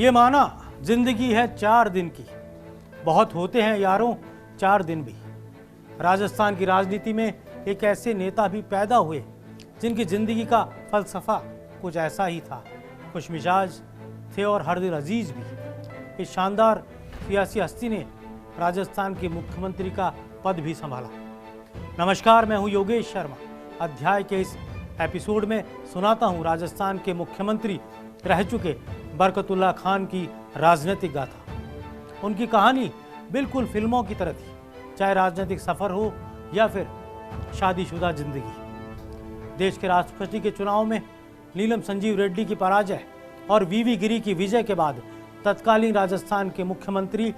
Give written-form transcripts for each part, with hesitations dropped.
ये माना जिंदगी है 4 दिन की, बहुत होते हैं यारों 4 दिन भी। राजस्थान की राजनीति में एक ऐसे नेता भी पैदा हुए जिनकी जिंदगी का फलसफा कुछ ऐसा ही था। खुश मिजाज थे और हर दिल अजीज भी। इस शानदार सियासी हस्ती ने राजस्थान के मुख्यमंत्री का पद भी संभाला। नमस्कार, मैं हूं योगेश शर्मा। अध्याय के इस एपिसोड में सुनाता हूं राजस्थान के मुख्यमंत्री रह चुके बरकतुल्ला खान की राजनीतिक गाथा। उनकी कहानी बिल्कुल फिल्मों की तरह थी, चाहे राजनीतिक सफर हो या फिर शादीशुदा जिंदगी। देश के राष्ट्रपति के चुनाव में नीलम संजीव रेड्डी की पराजय और वीवी गिरी की विजय के बाद तत्कालीन राजस्थान के मुख्यमंत्री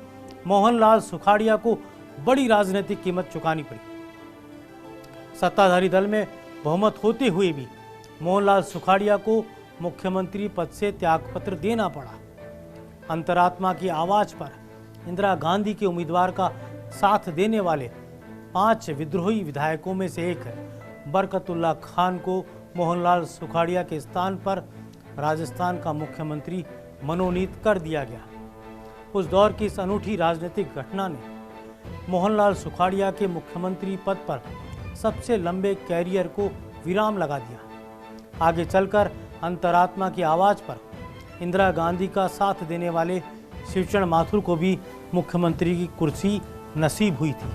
मोहनलाल सुखाड़िया को बड़ी राजनीतिक कीमत चुकानी पड़ी। सत्ताधारी दल में बहुमत होते हुए भी मोहनलाल सुखाड़िया को मुख्यमंत्री पद से त्यागपत्र देना पड़ा। अंतरात्मा की आवाज पर इंदिरा गांधी के उम्मीदवार का साथ देने वाले 5 विद्रोही विधायकों में से एक बरकतुल्ला खान को मोहनलाल सुखाड़िया के स्थान पर राजस्थान का मुख्यमंत्री मनोनीत कर दिया गया। उस दौर की इस अनूठी राजनीतिक घटना ने मोहनलाल सुखाड़िया के मुख्यमंत्री पद पर सबसे लंबे कैरियर को विराम लगा दिया। आगे चलकर अंतरात्मा की आवाज पर इंदिरा गांधी का साथ देने वाले शिवचरण माथुर को भी मुख्यमंत्री की कुर्सी नसीब हुई थी।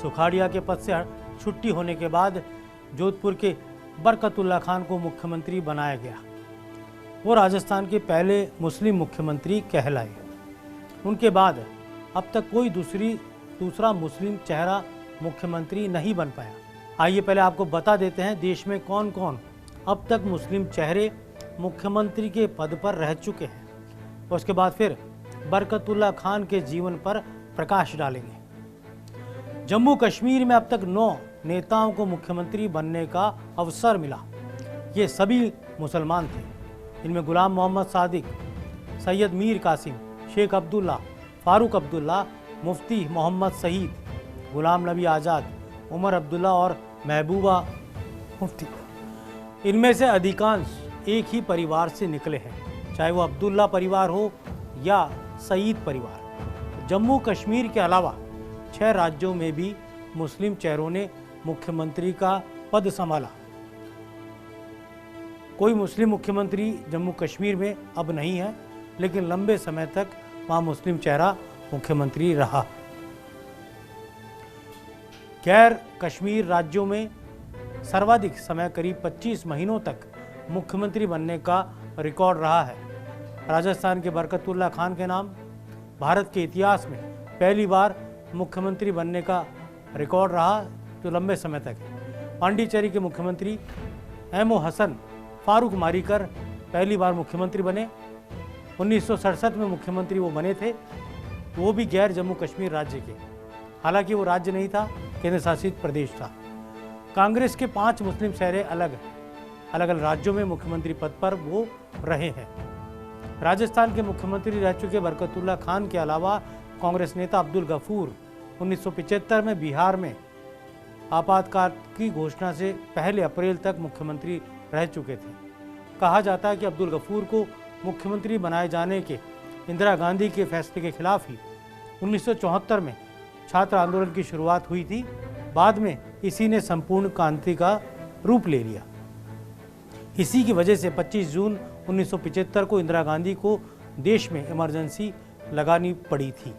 सुखाड़िया के पद से छुट्टी होने के बाद जोधपुर के बरकतुल्ला खान को मुख्यमंत्री बनाया गया। वो राजस्थान के पहले मुस्लिम मुख्यमंत्री कहलाए। उनके बाद अब तक कोई दूसरा मुस्लिम चेहरा मुख्यमंत्री नहीं बन पाया। आइए पहले आपको बता देते हैं देश में कौन कौन अब तक मुस्लिम चेहरे मुख्यमंत्री के पद पर रह चुके हैं। उसके बाद फिर बरकतुल्ला खान के जीवन पर प्रकाश डालेंगे। जम्मू कश्मीर में अब तक 9 नेताओं को मुख्यमंत्री बनने का अवसर मिला। ये सभी मुसलमान थे। इनमें गुलाम मोहम्मद सादिक, सैयद मीर कासिम, शेख अब्दुल्ला, फारूक अब्दुल्ला, मुफ्ती मोहम्मद सईद, गुलाम नबी आज़ाद, उमर अब्दुल्ला और महबूबा मुफ्ती। इनमें से अधिकांश एक ही परिवार से निकले हैं, चाहे वो अब्दुल्ला परिवार हो या सईद परिवार। जम्मू कश्मीर के अलावा 6 राज्यों में भी मुस्लिम चेहरों ने मुख्यमंत्री का पद संभाला। कोई मुस्लिम मुख्यमंत्री जम्मू कश्मीर में अब नहीं है, लेकिन लंबे समय तक वहाँ मुस्लिम चेहरा मुख्यमंत्री रहा। गैर कश्मीर राज्यों में सर्वाधिक समय करीब 25 महीनों तक मुख्यमंत्री बनने का रिकॉर्ड रहा है। राजस्थान के बरकतुल्ला खान के नाम भारत के इतिहास में पहली बार मुख्यमंत्री बनने का रिकॉर्ड रहा, जो लंबे समय तक है। पांडिचेरी के मुख्यमंत्री एमओ हसन फारूक मारीकर पहली बार मुख्यमंत्री बने। 1967 में मुख्यमंत्री वो बने थे, वो भी गैर जम्मू कश्मीर राज्य के। हालांकि वो राज्य नहीं था, केंद्र शासित प्रदेश था। कांग्रेस के 5 मुस्लिम चेहरे अलग अलग राज्यों में मुख्यमंत्री पद पर वो रहे हैं। राजस्थान के मुख्यमंत्री रह चुके बरकतुल्ला खान के अलावा कांग्रेस नेता अब्दुल गफूर 1975 में बिहार में आपातकाल की घोषणा से पहले अप्रैल तक मुख्यमंत्री रह चुके थे। कहा जाता है कि अब्दुल गफूर को मुख्यमंत्री बनाए जाने के इंदिरा गांधी के फैसले के खिलाफ ही 1974 में छात्र आंदोलन की शुरुआत हुई थी। बाद में इसी ने संपूर्ण क्रांति का रूप ले लिया। इसी की वजह से 25 जून 1975 को इंदिरा गांधी को देश में इमरजेंसी लगानी पड़ी थी।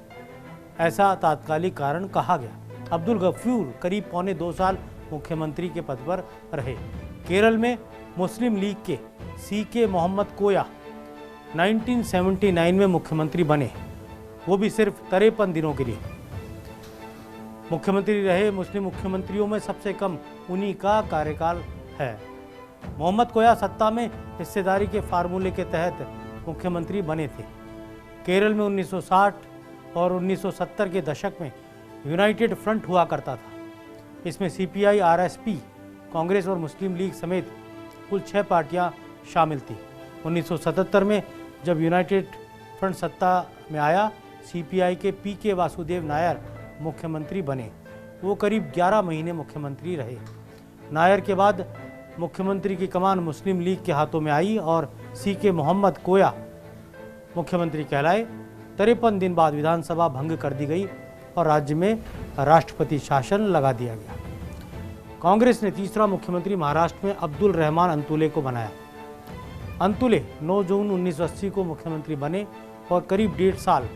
ऐसा तात्कालिक कारण कहा गया। अब्दुल गफूर करीब पौने 2 साल मुख्यमंत्री के पद पर रहे। केरल में मुस्लिम लीग के सीके मोहम्मद कोया 1979 में मुख्यमंत्री बने, वो भी सिर्फ 53 दिनों के लिए मुख्यमंत्री रहे। मुस्लिम मुख्यमंत्रियों में सबसे कम उन्हीं का कार्यकाल है। मोहम्मद कोया सत्ता में हिस्सेदारी के फार्मूले के तहत मुख्यमंत्री बने थे। केरल में 1960 और 1970 के दशक में यूनाइटेड फ्रंट हुआ करता था। इसमें सीपीआई, आरएसपी, कांग्रेस और मुस्लिम लीग समेत कुल 6 पार्टियां शामिल थी। 1977 में जब यूनाइटेड फ्रंट सत्ता में आया, सीपीआई के पीके वासुदेव नायर मुख्यमंत्री बने। वो करीब 11 महीने मुख्यमंत्री रहे। नायर के बाद मुख्यमंत्री की कमान मुस्लिम लीग के हाथों में आई और सीके मोहम्मद कोया मुख्यमंत्री कहलाए। 53 दिन बाद विधानसभा भंग कर दी गई और राज्य में राष्ट्रपति शासन लगा दिया गया। कांग्रेस ने तीसरा मुख्यमंत्री महाराष्ट्र में अब्दुल रहमान अंतुले को बनाया। अंतुले 9 जून 1980 को मुख्यमंत्री बने और करीब 1.5 साल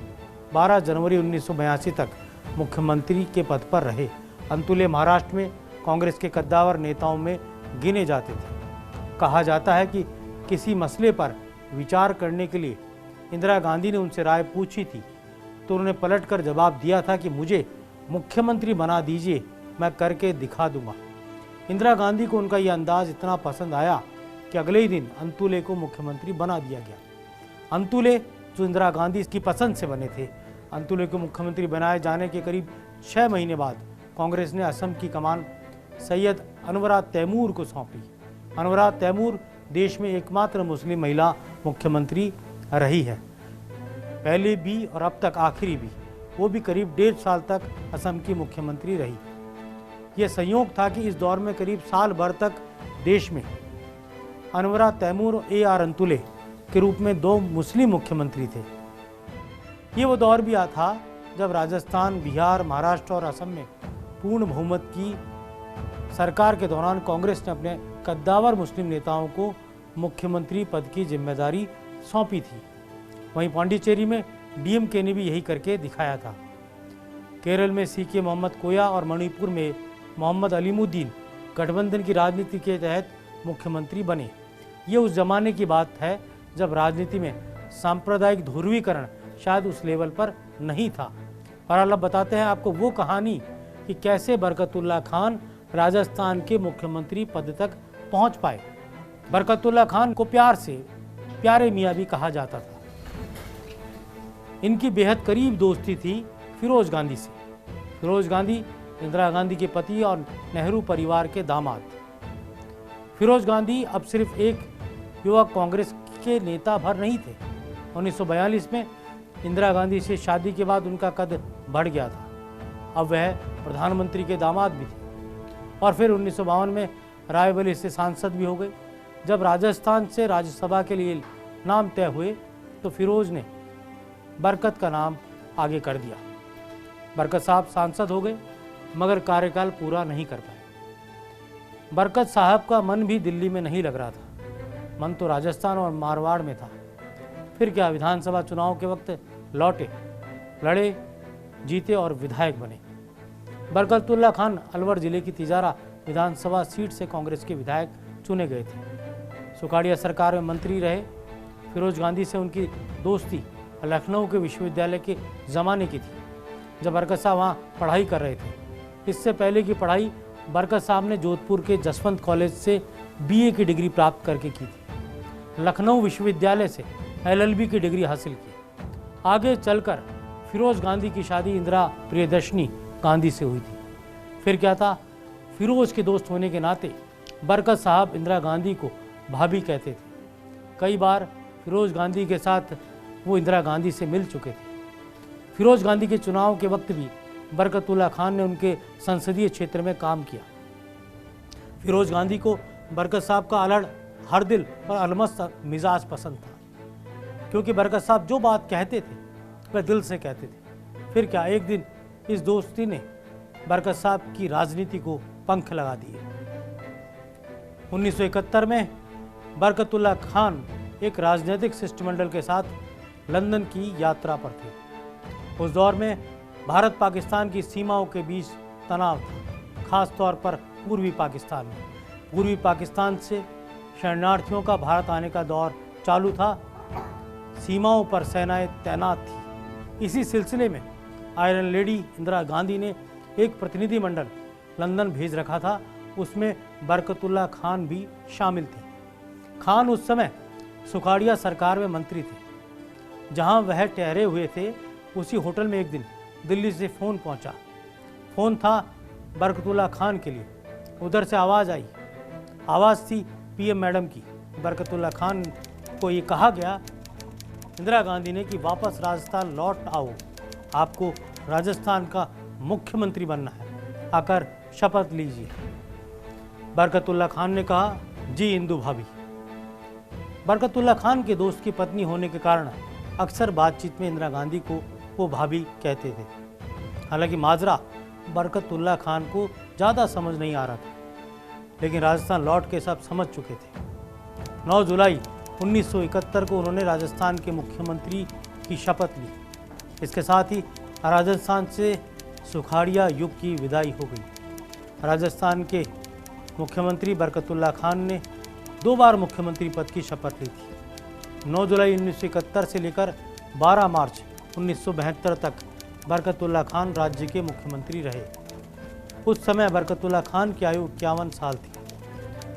12 जनवरी 1982 तक मुख्यमंत्री के पद पर रहे। अंतुले महाराष्ट्र में कांग्रेस के कद्दावर नेताओं में गिने जाते थे। कहा जाता है कि किसी मसले पर विचार करने के लिए इंदिरा गांधी ने उनसे राय पूछी थी तो उन्होंने पलटकर जवाब दिया था कि मुझे मुख्यमंत्री बना दीजिए, मैं करके दिखा दूंगा। इंदिरा गांधी को उनका यह अंदाज इतना पसंद आया कि अगले ही दिन अंतुले को मुख्यमंत्री बना दिया गया। अंतुले जो इंदिरा गांधी की पसंद से बने थे, अंतुले को मुख्यमंत्री बनाए जाने के करीब 6 महीने बाद कांग्रेस ने असम की कमान सैयद अनवरा तैमूर को सौंपी। अनवरा तैमूर देश में एकमात्र मुस्लिम महिला मुख्यमंत्री रही है, पहले भी और अब तक आखिरी भी। वो भी करीब 1.5 साल तक असम की मुख्यमंत्री रही। यह संयोग था कि इस दौर में करीब साल भर तक देश में अनवरा तैमूर और AR अंतुले के रूप में 2 मुस्लिम मुख्यमंत्री थे। ये वो दौर भी था जब राजस्थान, बिहार, महाराष्ट्र और असम में पूर्ण बहुमत की सरकार के दौरान कांग्रेस ने अपने कद्दावर मुस्लिम नेताओं को मुख्यमंत्री पद की जिम्मेदारी सौंपी थी। वहीं पांडिचेरी में DMK ने भी यही करके दिखाया था। केरल में CK मोहम्मद कोया और मणिपुर में मोहम्मद अलीमुद्दीन गठबंधन की राजनीति के तहत मुख्यमंत्री बने। ये उस जमाने की बात है जब राजनीति में सांप्रदायिक ध्रुवीकरण शायद उस लेवल पर नहीं था। और अब बताते हैं आपको वो कहानी कि कैसे बरकतुल्ला खान राजस्थान के मुख्यमंत्री पद तक पहुंच पाए। बरकतुल्ला खान को प्यार से प्यारे मियाँ भी कहा जाता था। इनकी बेहद करीब दोस्ती थी फिरोज गांधी से। फिरोज गांधी इंदिरा गांधी के पति और नेहरू परिवार के दामाद। फिरोज गांधी अब सिर्फ एक युवा कांग्रेस के नेता भर नहीं थे। 1942 में इंदिरा गांधी से शादी के बाद उनका कद बढ़ गया था। अब वह प्रधानमंत्री के दामाद भी थे। और फिर 1952 में रायबरेली से सांसद भी हो गए। जब राजस्थान से राज्यसभा के लिए नाम तय हुए तो फिरोज ने बरकत का नाम आगे कर दिया। बरकत साहब सांसद हो गए मगर कार्यकाल पूरा नहीं कर पाए। बरकत साहब का मन भी दिल्ली में नहीं लग रहा था, मन तो राजस्थान और मारवाड़ में था। फिर क्या, विधानसभा चुनाव के वक्त लौटे, लड़े, जीते और विधायक बने। बरकतुल्ला खान अलवर जिले की तिजारा विधानसभा सीट से कांग्रेस के विधायक चुने गए थे। सुखाड़िया सरकार में मंत्री रहे। फिरोज गांधी से उनकी दोस्ती लखनऊ के विश्वविद्यालय के ज़माने की थी जब बरकत साहब वहाँ पढ़ाई कर रहे थे। इससे पहले की पढ़ाई बरकत साहब ने जोधपुर के जसवंत कॉलेज से BA की डिग्री प्राप्त करके की थी। लखनऊ विश्वविद्यालय से LLB की डिग्री हासिल की। आगे चलकर फिरोज गांधी की शादी इंदिरा प्रियदर्शनी गांधी से हुई थी। फिर क्या था, फिरोज के दोस्त होने के नाते बरकत साहब इंदिरा गांधी को भाभी कहते थे। कई बार फिरोज गांधी के साथ वो इंदिरा गांधी से मिल चुके थे। फिरोज गांधी के चुनाव के वक्त भी बरकतुल्ला खान ने उनके संसदीय क्षेत्र में काम किया। फिरोज गांधी को बरकत साहब का अलड़, हर दिल और अलमस्त मिजाज पसंद था, क्योंकि बरकत साहब जो बात कहते थे वह दिल से कहते थे। फिर क्या, एक दिन इस दोस्ती ने बरकत साहब की राजनीति को पंख लगा दिए। 1971 में बरकतुल्ला खान एक राजनीतिक शिष्टमंडल के साथ लंदन की यात्रा पर थे। उस दौर में भारत पाकिस्तान की सीमाओं के बीच तनाव था, खास तौर पर पूर्वी पाकिस्तान में। पूर्वी पाकिस्तान से शरणार्थियों का भारत आने का दौर चालू था। सीमाओं पर सेनाएं तैनात थी। इसी सिलसिले में आयरन लेडी इंदिरा गांधी ने एक प्रतिनिधिमंडल लंदन भेज रखा था। उसमें बरकतुल्ला खान भी शामिल थे। खान उस समय सुखाड़िया सरकार में मंत्री थे। जहां वह ठहरे हुए थे उसी होटल में एक दिन दिल्ली से फ़ोन पहुंचा। फ़ोन था बरकतुल्ला खान के लिए। उधर से आवाज़ आई। आवाज़ थी PM मैडम की। बरकतुल्ला खान को ये कहा गया इंदिरा गांधी ने कि वापस राजस्थान लौट आओ, आपको राजस्थान का मुख्यमंत्री बनना है, आकर शपथ लीजिए। बरकतुल्ला खान ने कहा, जी इंदु भाभी। बरकतुल्ला खान के दोस्त की पत्नी होने के कारण अक्सर बातचीत में इंदिरा गांधी को वो भाभी कहते थे। हालांकि माजरा बरकतुल्लाह खान को ज़्यादा समझ नहीं आ रहा था, लेकिन राजस्थान लौट के सब समझ चुके थे। 9 जुलाई 1971 को उन्होंने राजस्थान के मुख्यमंत्री की शपथ ली। इसके साथ ही राजस्थान से सुखाड़िया युग की विदाई हो गई। राजस्थान के मुख्यमंत्री बरकतुल्लाह खान ने 2 बार मुख्यमंत्री पद की शपथ ली थी। 9 जुलाई 1971 से लेकर 12 मार्च 1972 तक बरकतुल्लाह खान राज्य के मुख्यमंत्री रहे। उस समय बरकतुल्लाह खान की आयु 51 साल थी।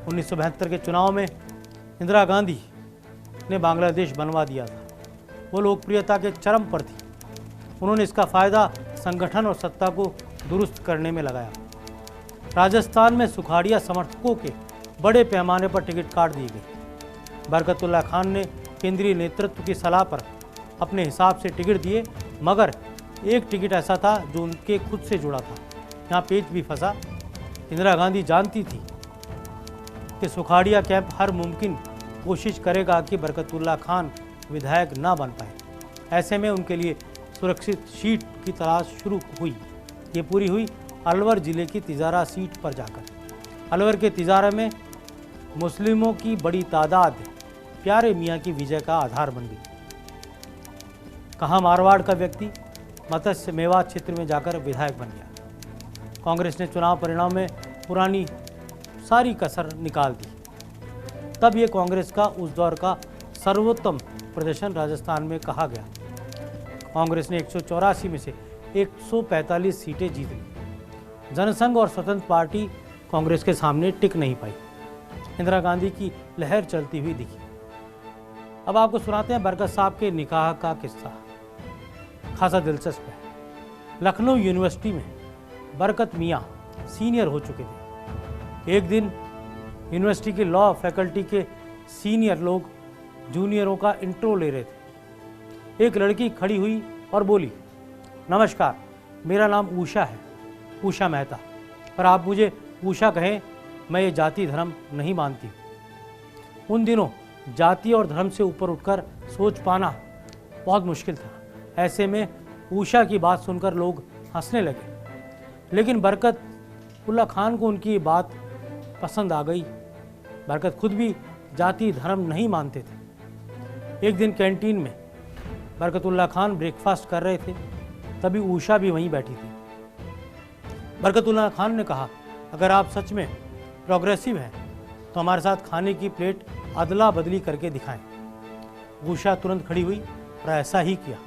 1972 के चुनाव में इंदिरा गांधी ने बांग्लादेश बनवा दिया था। वो लोकप्रियता के चरम पर थी। उन्होंने इसका फ़ायदा संगठन और सत्ता को दुरुस्त करने में लगाया। राजस्थान में सुखाड़िया समर्थकों के बड़े पैमाने पर टिकट काट दिए गए। बरकतुल्लाह खान ने केंद्रीय नेतृत्व की सलाह पर अपने हिसाब से टिकट दिए, मगर एक टिकट ऐसा था जो उनके खुद से जुड़ा था। यहाँ पेच भी फंसा। इंदिरा गांधी जानती थी कि सुखाड़िया कैंप हर मुमकिन कोशिश करेगा कि बरकतुल्लाह खान विधायक ना बन पाए। ऐसे में उनके लिए सुरक्षित सीट की तलाश शुरू हुई। ये पूरी हुई अलवर जिले की तिजारा सीट पर जाकर। अलवर के तिजारा में मुस्लिमों की बड़ी तादाद प्यारे मियाँ की विजय का आधार बन गई। कहाँ मारवाड़ का व्यक्ति मत्स्य मेवात क्षेत्र में जाकर विधायक बन गया। कांग्रेस ने चुनाव परिणाम में पुरानी सारी कसर निकाल दी। तब ये कांग्रेस का उस दौर का सर्वोत्तम प्रदर्शन राजस्थान में कहा गया। कांग्रेस ने 184 में से 145 सीटें जीत ली। जनसंघ और स्वतंत्र पार्टी कांग्रेस के सामने टिक नहीं पाई। इंदिरा गांधी की लहर चलती हुई दिखी। अब आपको सुनाते हैं बरकत साहब के निकाह का किस्सा। खासा दिलचस्प है। लखनऊ यूनिवर्सिटी में बरकत मियाँ सीनियर हो चुके थे। एक दिन यूनिवर्सिटी के लॉ फैकल्टी के सीनियर लोग जूनियरों का इंट्रो ले रहे थे। एक लड़की खड़ी हुई और बोली, नमस्कार, मेरा नाम उषा है, उषा मेहता, पर आप मुझे उषा कहें, मैं ये जाति धर्म नहीं मानती। उन दिनों जाति और धर्म से ऊपर उठकर सोच पाना बहुत मुश्किल था। ऐसे में उषा की बात सुनकर लोग हंसने लगे, लेकिन बरकतुल्लाह खान को उनकी बात पसंद आ गई। बरकत खुद भी जाति धर्म नहीं मानते थे। एक दिन कैंटीन में बरकतुल्लाह खान ब्रेकफास्ट कर रहे थे, तभी उषा भी वहीं बैठी थी। बरकतुल्लाह खान ने कहा, अगर आप सच में प्रोग्रेसिव हैं तो हमारे साथ खाने की प्लेट अदला बदली करके दिखाएं। उषा तुरंत खड़ी हुई और ऐसा ही किया।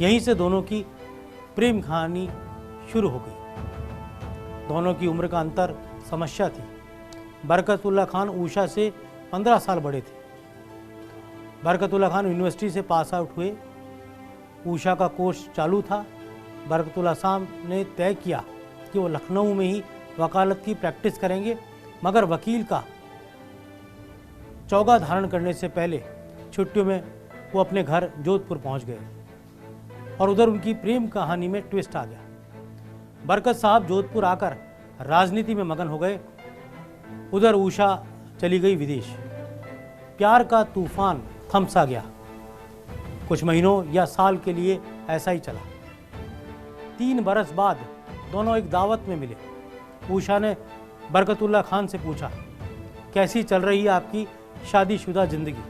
यहीं से दोनों की प्रेम कहानी शुरू हो गई। दोनों की उम्र का अंतर समस्या थी। बरकतुल्लाह खान उषा से 15 साल बड़े थे। बरकतुल्लाह खान यूनिवर्सिटी से पास आउट हुए। उषा का कोर्स चालू था। बरकतुल्लाह साहब ने तय किया कि वो लखनऊ में ही वकालत की प्रैक्टिस करेंगे, मगर वकील का चौगा धारण करने से पहले छुट्टियों में वो अपने घर जोधपुर पहुंच गए और उधर उनकी प्रेम कहानी में ट्विस्ट आ गया। बरकत साहब जोधपुर आकर राजनीति में मगन हो गए, उधर उषा चली गई विदेश। प्यार का तूफान थम सा गया। कुछ महीनों या साल के लिए ऐसा ही चला। 3 बरस बाद दोनों एक दावत में मिले। उषा ने बरकतुल्लाह खान से पूछा, कैसी चल रही है आपकी शादीशुदा जिंदगी?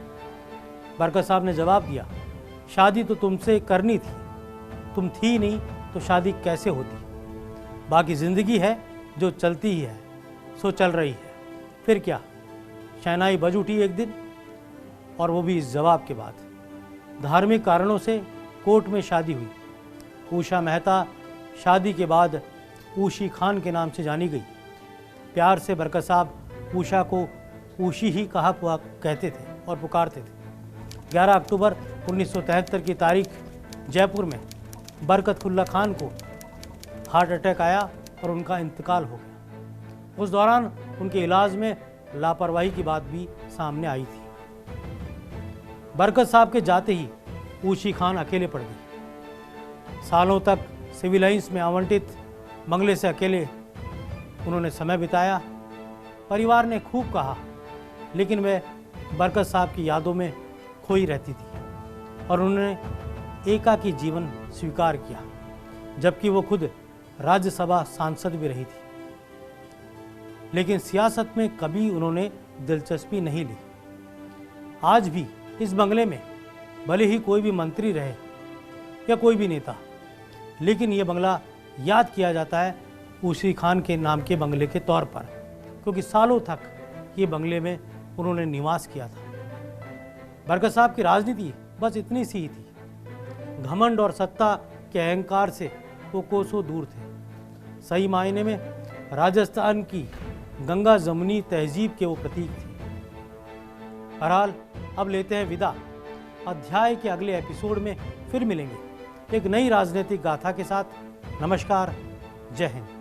बरकत साहब ने जवाब दिया, शादी तो तुमसे करनी थी, तुम थी नहीं तो शादी कैसे होती? बाकी जिंदगी है जो चलती ही है, सो चल रही है। फिर क्या? शहनाई बज उठी एक दिन, और वो भी इस जवाब के बाद। धार्मिक कारणों से कोर्ट में शादी हुई। उषा मेहता शादी के बाद ऊशी खान के नाम से जानी गई। प्यार से बरकत साहब उषा को ऊशी ही कहा कहते थे और पुकारते थे। 11 अक्टूबर 1973 की तारीख जयपुर में बरकतुल्लाह खान को हार्ट अटैक आया और उनका इंतकाल हो गया। उस दौरान उनके इलाज में लापरवाही की बात भी सामने आई थी। बरकत साहब के जाते ही ऊशी खान अकेले पड़ गई। सालों तक सिविल लाइंस में आवंटित बंगले से अकेले उन्होंने समय बिताया। परिवार ने खूब कहा, लेकिन वह बरकत साहब की यादों में खोई रहती थी। और उन्होंने एकाकी जीवन स्वीकार किया, जबकि वो खुद राज्यसभा सांसद भी रही थी। लेकिन सियासत में कभी उन्होंने दिलचस्पी नहीं ली। आज भी इस बंगले में भले ही कोई भी मंत्री रहे या कोई भी नेता, लेकिन ये बंगला याद किया जाता है ऊसरी खान के नाम के बंगले के तौर पर, क्योंकि सालों तक ये बंगले में उन्होंने निवास किया था। बरकत साहब की राजनीति बस इतनी सी ही थी। घमंड और सत्ता के अहंकार से वो कोसों दूर थे। सही मायने में राजस्थान की गंगा जमुनी तहजीब के वो प्रतीक थे। बहरहाल अब लेते हैं विदा। अध्याय के अगले एपिसोड में फिर मिलेंगे एक नई राजनीतिक गाथा के साथ। नमस्कार, जय हिंद।